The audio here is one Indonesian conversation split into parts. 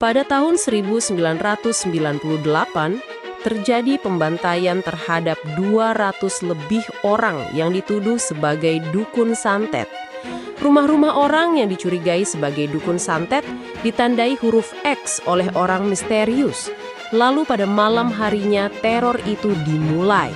Pada tahun 1998, terjadi pembantaian terhadap 200 lebih orang yang dituduh sebagai dukun santet. Rumah-rumah orang yang dicurigai sebagai dukun santet ditandai huruf X oleh orang misterius. Lalu pada malam harinya teror itu dimulai.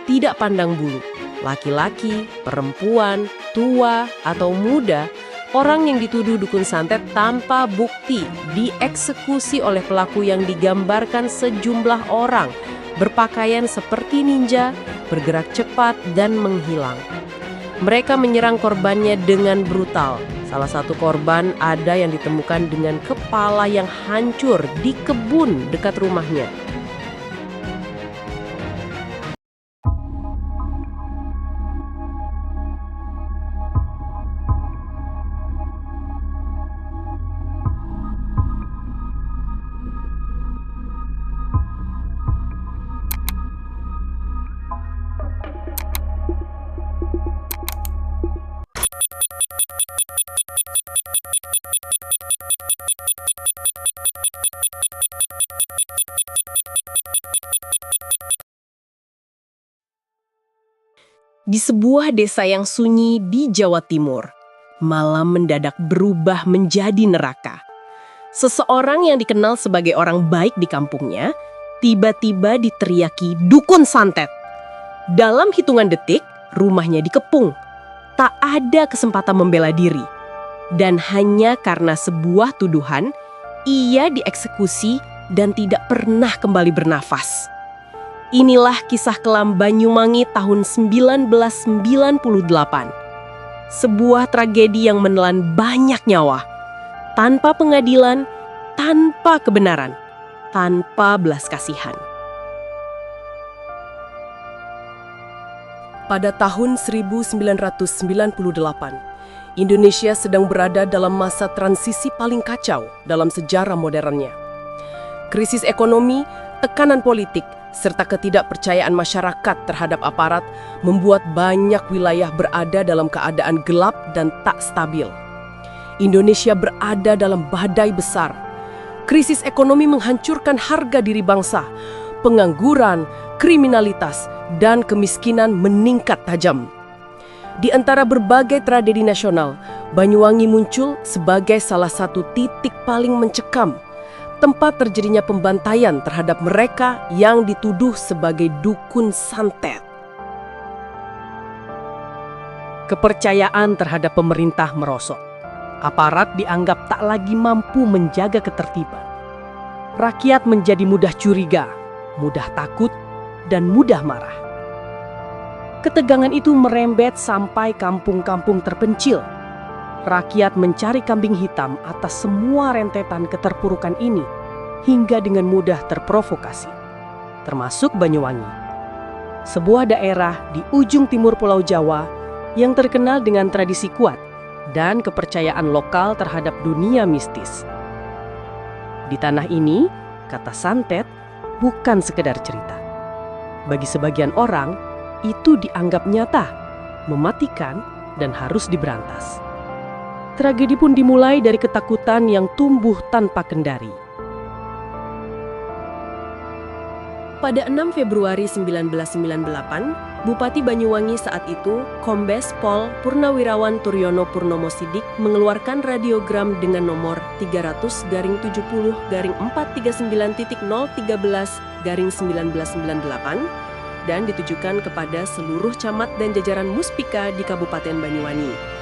Tidak pandang bulu, laki-laki, perempuan, tua, atau muda, orang yang dituduh dukun santet tanpa bukti dieksekusi oleh pelaku yang digambarkan sejumlah orang, berpakaian seperti ninja, bergerak cepat, dan menghilang. Mereka menyerang korbannya dengan brutal. Salah satu korban ada yang ditemukan dengan kepala yang hancur di kebun dekat rumahnya. Di sebuah desa yang sunyi di Jawa Timur, malam mendadak berubah menjadi neraka. Seseorang yang dikenal sebagai orang baik di kampungnya, tiba-tiba diteriaki dukun santet. Dalam hitungan detik, rumahnya dikepung. Tak ada kesempatan membela diri. Dan hanya karena sebuah tuduhan, ia dieksekusi dan tidak pernah kembali bernafas. Inilah kisah kelam Banyuwangi tahun 1998. Sebuah tragedi yang menelan banyak nyawa. Tanpa pengadilan, tanpa kebenaran, tanpa belas kasihan. Pada tahun 1998, Indonesia sedang berada dalam masa transisi paling kacau dalam sejarah modernnya. Krisis ekonomi, tekanan politik, serta ketidakpercayaan masyarakat terhadap aparat membuat banyak wilayah berada dalam keadaan gelap dan tak stabil. Indonesia berada dalam badai besar. Krisis ekonomi menghancurkan harga diri bangsa, pengangguran, kriminalitas, dan kemiskinan meningkat tajam. Di antara berbagai tragedi nasional, Banyuwangi muncul sebagai salah satu titik paling mencekam, tempat terjadinya pembantaian terhadap mereka yang dituduh sebagai dukun santet. Kepercayaan terhadap pemerintah merosot. Aparat dianggap tak lagi mampu menjaga ketertiban. Rakyat menjadi mudah curiga, mudah takut, dan mudah marah. Ketegangan itu merembet sampai kampung-kampung terpencil. Rakyat mencari kambing hitam atas semua rentetan keterpurukan ini hingga dengan mudah terprovokasi, termasuk Banyuwangi. Sebuah daerah di ujung timur Pulau Jawa yang terkenal dengan tradisi kuat dan kepercayaan lokal terhadap dunia mistis. Di tanah ini, kata santet bukan sekedar cerita. Bagi sebagian orang, itu dianggap nyata, mematikan, dan harus diberantas. Tragedi pun dimulai dari ketakutan yang tumbuh tanpa kendari. Pada 6 Februari 1998, Bupati Banyuwangi saat itu, Kombes Pol Purnawirawan Turyono Purnomo Sidik mengeluarkan radiogram dengan nomor 300-439.013-1998 dan ditujukan kepada seluruh camat dan jajaran Muspika di Kabupaten Banyuwangi.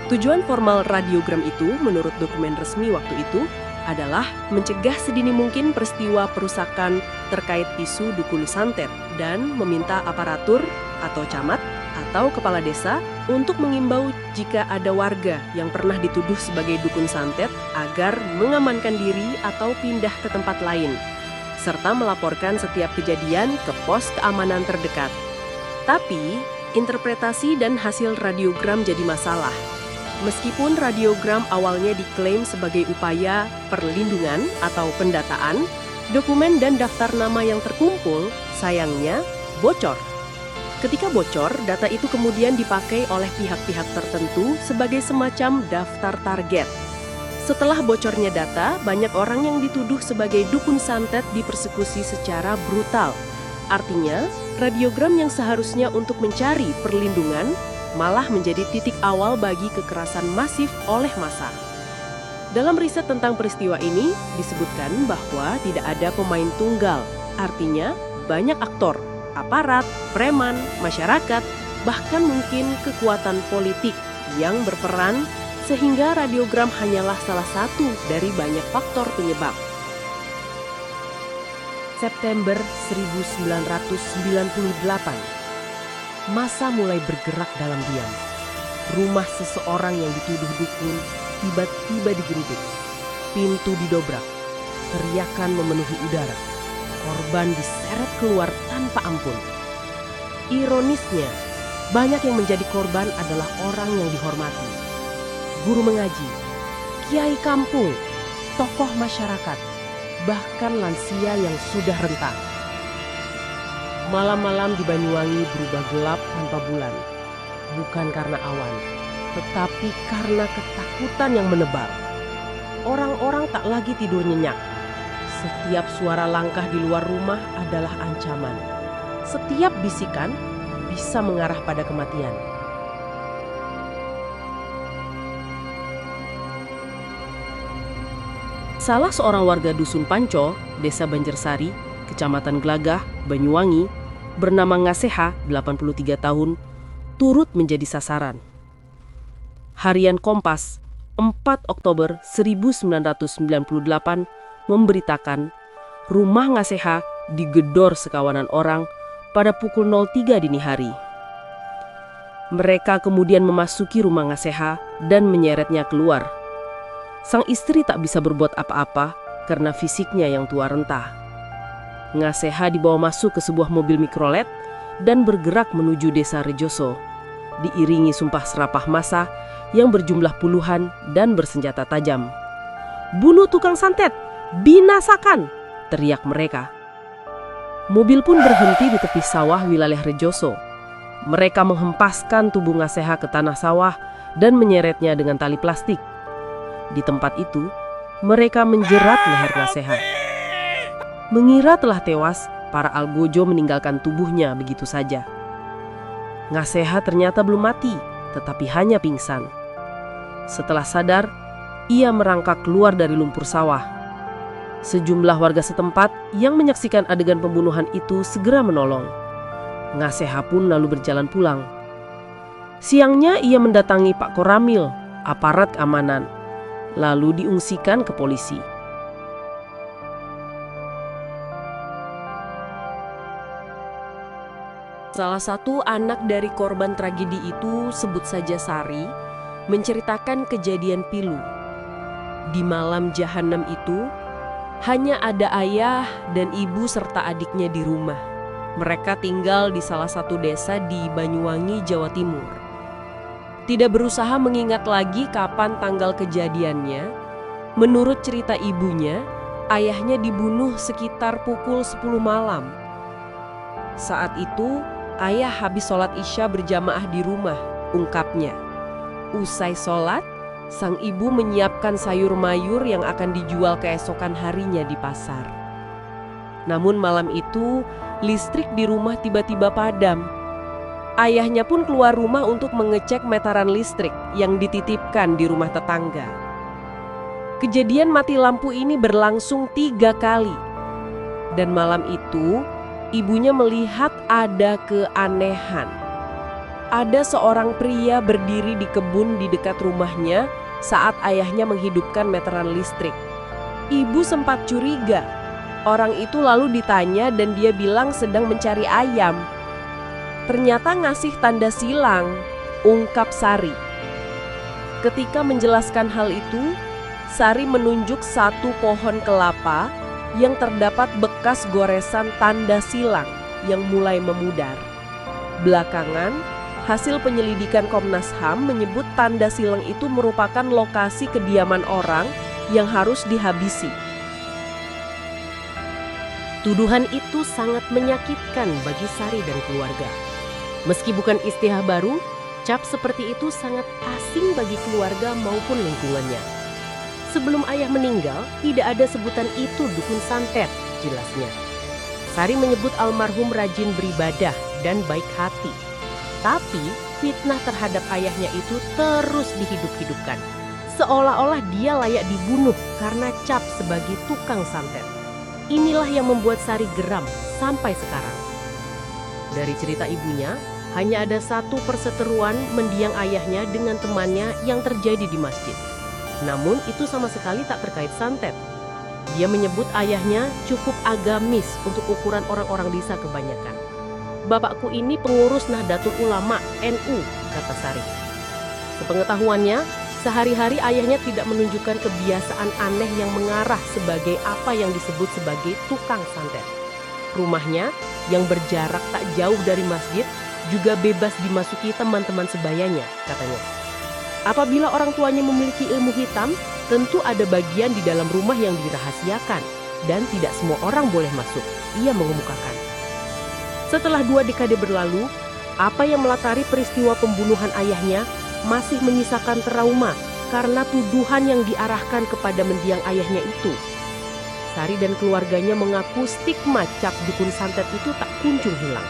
Tujuan formal radiogram itu menurut dokumen resmi waktu itu adalah mencegah sedini mungkin peristiwa perusakan terkait isu dukun santet dan meminta aparatur atau camat atau kepala desa untuk mengimbau jika ada warga yang pernah dituduh sebagai dukun santet agar mengamankan diri atau pindah ke tempat lain, serta melaporkan setiap kejadian ke pos keamanan terdekat. Tapi, interpretasi dan hasil radiogram jadi masalah. Meskipun radiogram awalnya diklaim sebagai upaya perlindungan atau pendataan, dokumen dan daftar nama yang terkumpul sayangnya bocor. Ketika bocor, data itu kemudian dipakai oleh pihak-pihak tertentu sebagai semacam daftar target. Setelah bocornya data, banyak orang yang dituduh sebagai dukun santet dipersekusi secara brutal. Artinya, radiogram yang seharusnya untuk mencari perlindungan malah menjadi titik awal bagi kekerasan masif oleh massa. Dalam riset tentang peristiwa ini, disebutkan bahwa tidak ada pemain tunggal. Artinya, banyak aktor, aparat, preman, masyarakat, bahkan mungkin kekuatan politik yang berperan sehingga radiogram hanyalah salah satu dari banyak faktor penyebab. September 1998, massa mulai bergerak dalam diam. Rumah seseorang yang dituduh dukun tiba-tiba digeruduk. Pintu didobrak, teriakan memenuhi udara. Korban diseret keluar tanpa ampun. Ironisnya, banyak yang menjadi korban adalah orang yang dihormati. Guru mengaji, kiai kampung, tokoh masyarakat, bahkan lansia yang sudah renta. Malam-malam di Banyuwangi berubah gelap tanpa bulan. Bukan karena awan, tetapi karena ketakutan yang menebal. Orang-orang tak lagi tidur nyenyak. Setiap suara langkah di luar rumah adalah ancaman. Setiap bisikan bisa mengarah pada kematian. Salah seorang warga Dusun Panco, Desa Banjarsari, Kecamatan Glagah, Banyuwangi, bernama Ngaseha, 83 tahun, turut menjadi sasaran. Harian Kompas, 4 Oktober 1998, memberitakan rumah Ngaseha digedor sekawanan orang pada pukul 03 dini hari. Mereka kemudian memasuki rumah Ngaseha dan menyeretnya keluar. Sang istri tak bisa berbuat apa-apa karena fisiknya yang tua renta. Ngaseha dibawa masuk ke sebuah mobil mikrolet dan bergerak menuju desa Rejoso, diiringi sumpah serapah massa yang berjumlah puluhan dan bersenjata tajam. "Bunuh tukang santet! Binasakan!" teriak mereka. Mobil pun berhenti di tepi sawah wilayah Rejoso. Mereka menghempaskan tubuh Ngaseha ke tanah sawah dan menyeretnya dengan tali plastik. Di tempat itu, mereka menjerat leher Ngaseha. Mengira telah tewas, para algojo meninggalkan tubuhnya begitu saja. Ngaseha ternyata belum mati, tetapi hanya pingsan. Setelah sadar, ia merangkak keluar dari lumpur sawah. Sejumlah warga setempat yang menyaksikan adegan pembunuhan itu segera menolong. Ngaseha pun lalu berjalan pulang. Siangnya ia mendatangi Pak Koramil, aparat keamanan, lalu diungsikan ke polisi. Salah satu anak dari korban tragedi itu, sebut saja Sari, menceritakan kejadian pilu. Di malam jahanam itu, hanya ada ayah dan ibu serta adiknya di rumah. Mereka tinggal di salah satu desa di Banyuwangi, Jawa Timur. Tidak berusaha mengingat lagi kapan tanggal kejadiannya. Menurut cerita ibunya, ayahnya dibunuh sekitar pukul 10 malam. Saat itu, ayah habis sholat Isya berjamaah di rumah, ungkapnya. Usai sholat, sang ibu menyiapkan sayur mayur yang akan dijual keesokan harinya di pasar. Namun malam itu, listrik di rumah tiba-tiba padam. Ayahnya pun keluar rumah untuk mengecek meteran listrik yang dititipkan di rumah tetangga. Kejadian mati lampu ini berlangsung 3 kali. Dan malam itu, ibunya melihat ada keanehan. Ada seorang pria berdiri di kebun di dekat rumahnya saat ayahnya menghidupkan meteran listrik. Ibu sempat curiga. Orang itu lalu ditanya dan dia bilang sedang mencari ayam. Ternyata ngasih tanda silang, ungkap Sari. Ketika menjelaskan hal itu, Sari menunjuk satu pohon kelapa yang terdapat bekas goresan tanda silang yang mulai memudar. Belakangan, hasil penyelidikan Komnas HAM menyebut tanda silang itu merupakan lokasi kediaman orang yang harus dihabisi. Tuduhan itu sangat menyakitkan bagi Sari dan keluarga. Meski bukan istilah baru, cap seperti itu sangat asing bagi keluarga maupun lingkungannya. Sebelum ayah meninggal, tidak ada sebutan itu dukun santet, jelasnya. Sari menyebut almarhum rajin beribadah dan baik hati. Tapi fitnah terhadap ayahnya itu terus dihidup-hidupkan. Seolah-olah dia layak dibunuh karena cap sebagai tukang santet. Inilah yang membuat Sari geram sampai sekarang. Dari cerita ibunya, hanya ada satu perseteruan mendiang ayahnya dengan temannya yang terjadi di masjid. Namun itu sama sekali tak terkait santet. Dia menyebut ayahnya cukup agamis untuk ukuran orang-orang desa kebanyakan. Bapakku ini pengurus Nahdlatul Ulama NU, kata Sari. Sepengetahuannya, sehari-hari ayahnya tidak menunjukkan kebiasaan aneh yang mengarah sebagai apa yang disebut sebagai tukang santet. Rumahnya yang berjarak tak jauh dari masjid juga bebas dimasuki teman-teman sebayanya, katanya. Apabila orang tuanya memiliki ilmu hitam, tentu ada bagian di dalam rumah yang dirahasiakan dan tidak semua orang boleh masuk, ia mengemukakan. Setelah 2 dekade berlalu, apa yang melatari peristiwa pembunuhan ayahnya masih menyisakan trauma karena tuduhan yang diarahkan kepada mendiang ayahnya itu. Sari dan keluarganya mengaku stigma cap dukun santet itu tak kunjung hilang.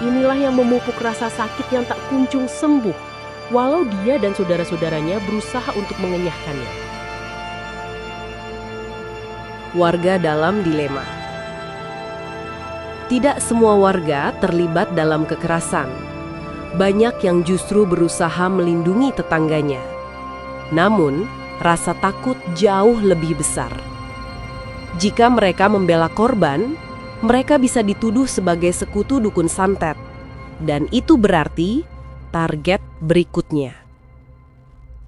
Inilah yang memupuk rasa sakit yang tak kunjung sembuh, walau dia dan saudara-saudaranya berusaha untuk mengenyahkannya. Warga dalam dilema. Tidak semua warga terlibat dalam kekerasan. Banyak yang justru berusaha melindungi tetangganya. Namun, rasa takut jauh lebih besar. Jika mereka membela korban, mereka bisa dituduh sebagai sekutu dukun santet. Dan itu berarti target berikutnya.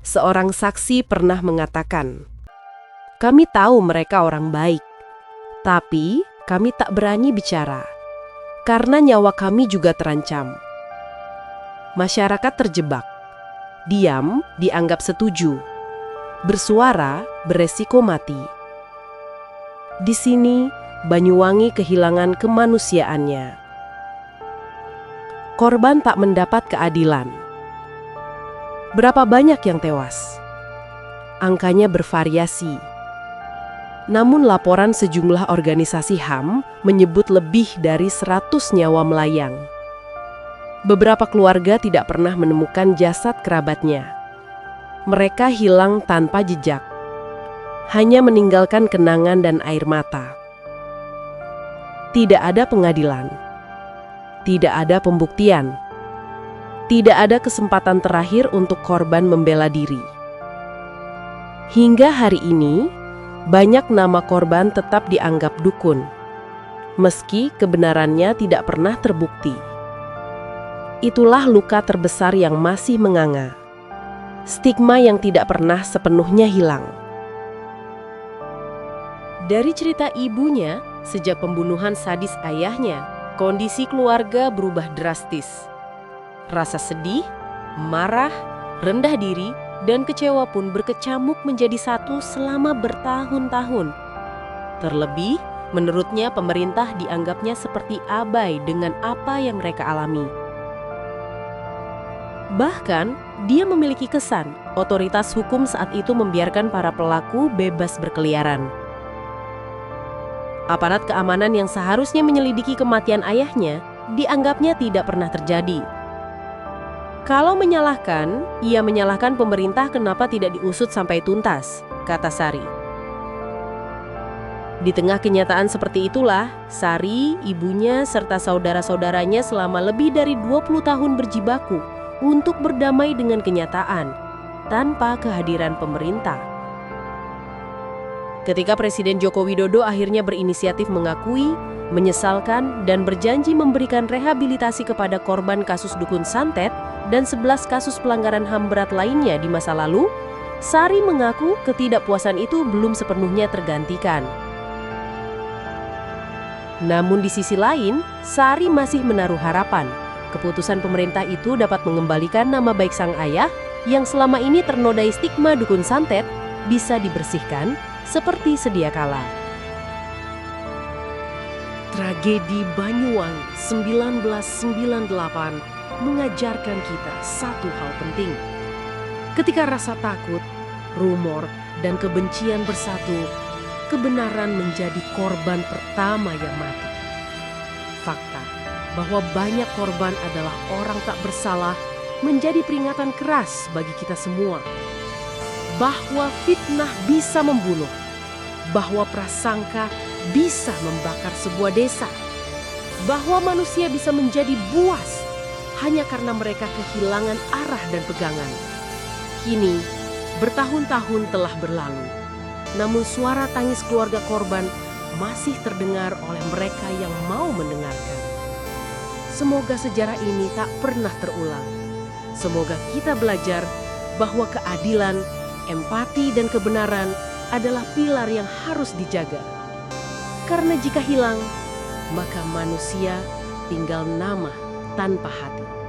Seorang saksi pernah mengatakan, "Kami tahu mereka orang baik, tapi kami tak berani bicara, karena nyawa kami juga terancam." Masyarakat terjebak. Diam dianggap setuju. Bersuara beresiko mati. Di sini, Banyuwangi kehilangan kemanusiaannya. Korban tak mendapat keadilan. Berapa banyak yang tewas? Angkanya bervariasi. Namun laporan sejumlah organisasi HAM menyebut lebih dari 100 nyawa melayang. Beberapa keluarga tidak pernah menemukan jasad kerabatnya. Mereka hilang tanpa jejak. Hanya meninggalkan kenangan dan air mata. Tidak ada pengadilan. Tidak ada pembuktian. Tidak ada kesempatan terakhir untuk korban membela diri. Hingga hari ini, banyak nama korban tetap dianggap dukun, meski kebenarannya tidak pernah terbukti. Itulah luka terbesar yang masih menganga. Stigma yang tidak pernah sepenuhnya hilang. Dari cerita ibunya, sejak pembunuhan sadis ayahnya, kondisi keluarga berubah drastis. Rasa sedih, marah, rendah diri, dan kecewa pun berkecamuk menjadi satu selama bertahun-tahun. Terlebih, menurutnya pemerintah dianggapnya seperti abai dengan apa yang mereka alami. Bahkan, dia memiliki kesan otoritas hukum saat itu membiarkan para pelaku bebas berkeliaran. Aparat keamanan yang seharusnya menyelidiki kematian ayahnya dianggapnya tidak pernah terjadi. Kalau menyalahkan, ia menyalahkan pemerintah kenapa tidak diusut sampai tuntas, kata Sari. Di tengah kenyataan seperti itulah, Sari, ibunya, serta saudara-saudaranya selama lebih dari 20 tahun berjibaku untuk berdamai dengan kenyataan tanpa kehadiran pemerintah. Ketika Presiden Joko Widodo akhirnya berinisiatif mengakui, menyesalkan, dan berjanji memberikan rehabilitasi kepada korban kasus dukun santet dan 11 kasus pelanggaran HAM berat lainnya di masa lalu, Sari mengaku ketidakpuasan itu belum sepenuhnya tergantikan. Namun di sisi lain, Sari masih menaruh harapan. Keputusan pemerintah itu dapat mengembalikan nama baik sang ayah yang selama ini ternodai stigma dukun santet bisa dibersihkan seperti sedia kala. Tragedi Banyuwangi 1998 mengajarkan kita satu hal penting. Ketika rasa takut, rumor, dan kebencian bersatu, kebenaran menjadi korban pertama yang mati. Fakta bahwa banyak korban adalah orang tak bersalah menjadi peringatan keras bagi kita semua. Bahwa fitnah bisa membunuh, bahwa prasangka bisa membakar sebuah desa, bahwa manusia bisa menjadi buas hanya karena mereka kehilangan arah dan pegangan. Kini, bertahun-tahun telah berlalu, namun suara tangis keluarga korban masih terdengar oleh mereka yang mau mendengarkan. Semoga sejarah ini tak pernah terulang. Semoga kita belajar bahwa keadilan, empati, dan kebenaran adalah pilar yang harus dijaga. Karena jika hilang, maka manusia tinggal nama tanpa hati.